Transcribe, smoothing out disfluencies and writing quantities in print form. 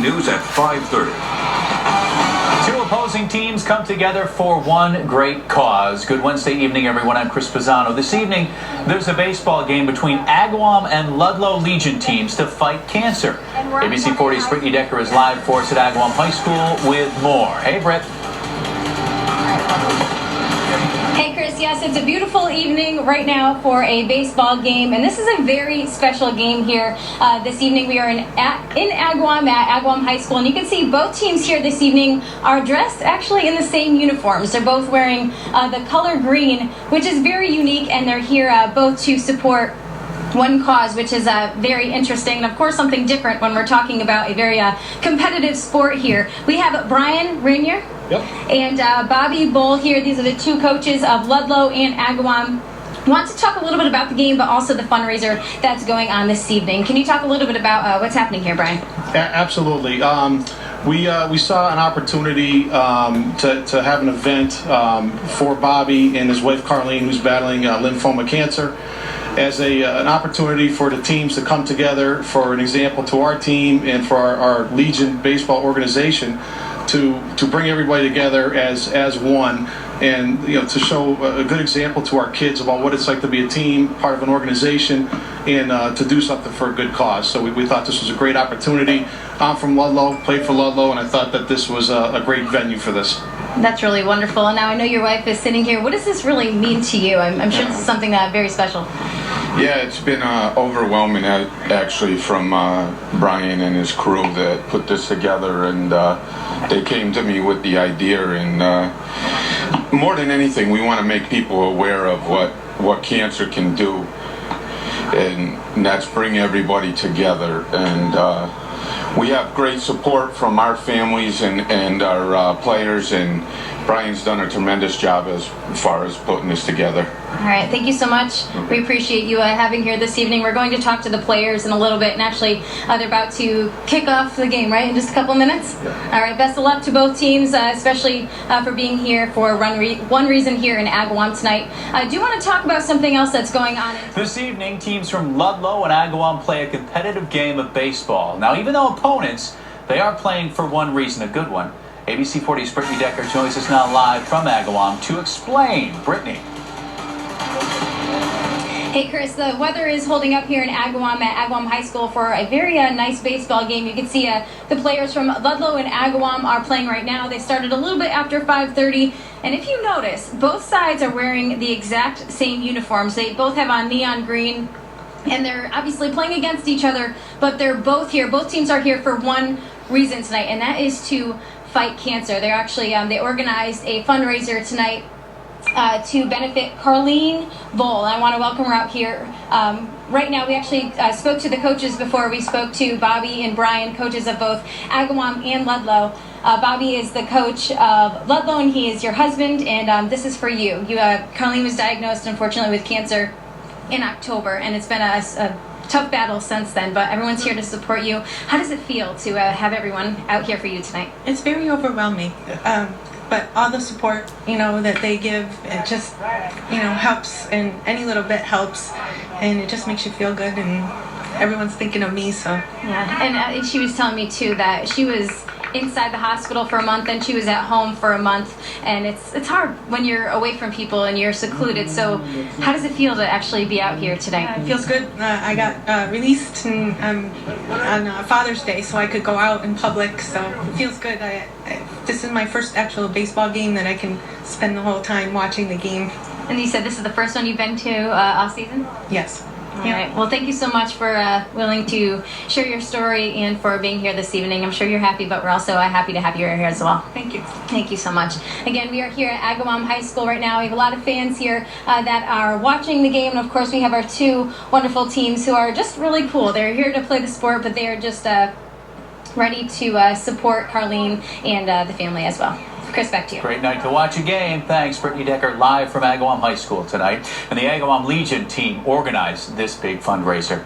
News at 5:30. Two opposing teams come together for one great cause. Good Wednesday evening, everyone. I'm Chris Pisano. This evening, there's a baseball game between Agawam and Ludlow Legion teams to fight cancer. ABC 40's Brittany Decker is live for us at Agawam High School with more. Hey, Britt. Hey Chris, yes, it's a beautiful evening right now for a baseball game, and this is a very special game here. This evening we are in Agawam at Agawam High School, and you can see both teams here this evening are dressed actually in the same uniforms. They're both wearing the color green, which is very unique, and they're here both to support one cause, which is very interesting, and of course something different when we're talking about a very competitive sport here. We have Brian Rainier and Bobby Bull here. These are the two coaches of Ludlow and Agawam. Want to talk a little bit about the game, but also the fundraiser that's going on this evening. Can you talk a little bit about what's happening here, Brian? Absolutely. We saw an opportunity to have an event for Bobby and his wife Carlene, who's battling lymphoma cancer, as an opportunity for the teams to come together for an example to our team and for our Legion baseball organization to bring everybody together as one, and to show a good example to our kids about what it's like to be a team, part of an organization, and to do something for a good cause. So we thought this was a great opportunity. I'm from Ludlow, played for Ludlow, and I thought that this was a great venue for this. That's really wonderful. And now I know your wife is sitting here. What does this really mean to you? I'm sure this is something very special. Yeah, it's been overwhelming actually from Brian and his crew that put this together, and they came to me with the idea, and more than anything we want to make people aware of what cancer can do, and that's bring everybody together. And we have great support from our families and our players, and Brian's done a tremendous job as far as putting this together. All right, thank you so much. We appreciate you having here this evening. We're going to talk to the players in a little bit, and actually they're about to kick off the game, right, in just a couple minutes? Yeah. All right, best of luck to both teams, especially for being here for one reason here in Agawam tonight. I do want to talk about something else that's going on. This evening, teams from Ludlow and Agawam play a competitive game of baseball. Now, even though opponents, they are playing for one reason, a good one. ABC 40's Brittany Decker joins us now live from Agawam to explain. Brittany. Hey Chris, the weather is holding up here in Agawam at Agawam High School for a very nice baseball game. You can see the players from Ludlow and Agawam are playing right now. They started a little bit after 5:30, and if you notice, both sides are wearing the exact same uniforms. They both have on neon green, and they're obviously playing against each other, but they're both here. Both teams are here for one reason tonight, and that is to fight cancer. They're actually they organized a fundraiser tonight to benefit Carlene Bull. I want to welcome her out here. Right now, we actually spoke to the coaches before we spoke to Bobby and Brian, coaches of both Agawam and Ludlow. Bobby is the coach of Ludlow, and he is your husband, and this is for you. Carlene was diagnosed, unfortunately, with cancer in October, and it's been a tough battle since then, but everyone's here to support you. How does it feel to have everyone out here for you tonight? It's very overwhelming, but all the support that they give, it just helps, and any little bit helps, and it just makes you feel good, and everyone's thinking of me. So yeah, and she was telling me too that she was inside the hospital for a month, and she was at home for a month, and it's hard when you're away from people and you're secluded. So how does it feel to actually be out here today? It feels good. I got released on Father's Day, so I could go out in public, so it feels good. This is my first actual baseball game that I can spend the whole time watching the game. And you said this is the first one you've been to all season? Yes. All right. Well, thank you so much for willing to share your story and for being here this evening. I'm sure you're happy, but we're also happy to have you here as well. Thank you. Thank you so much. Again, we are here at Agawam High School right now. We have a lot of fans here that are watching the game, and of course we have our two wonderful teams who are just really cool. They're here to play the sport, but they are just ready to support Carlene and the family as well. Chris, back to you. Great night to watch a game. Thanks, Brittany Decker, live from Agawam High School tonight. And the Agawam Legion team organized this big fundraiser.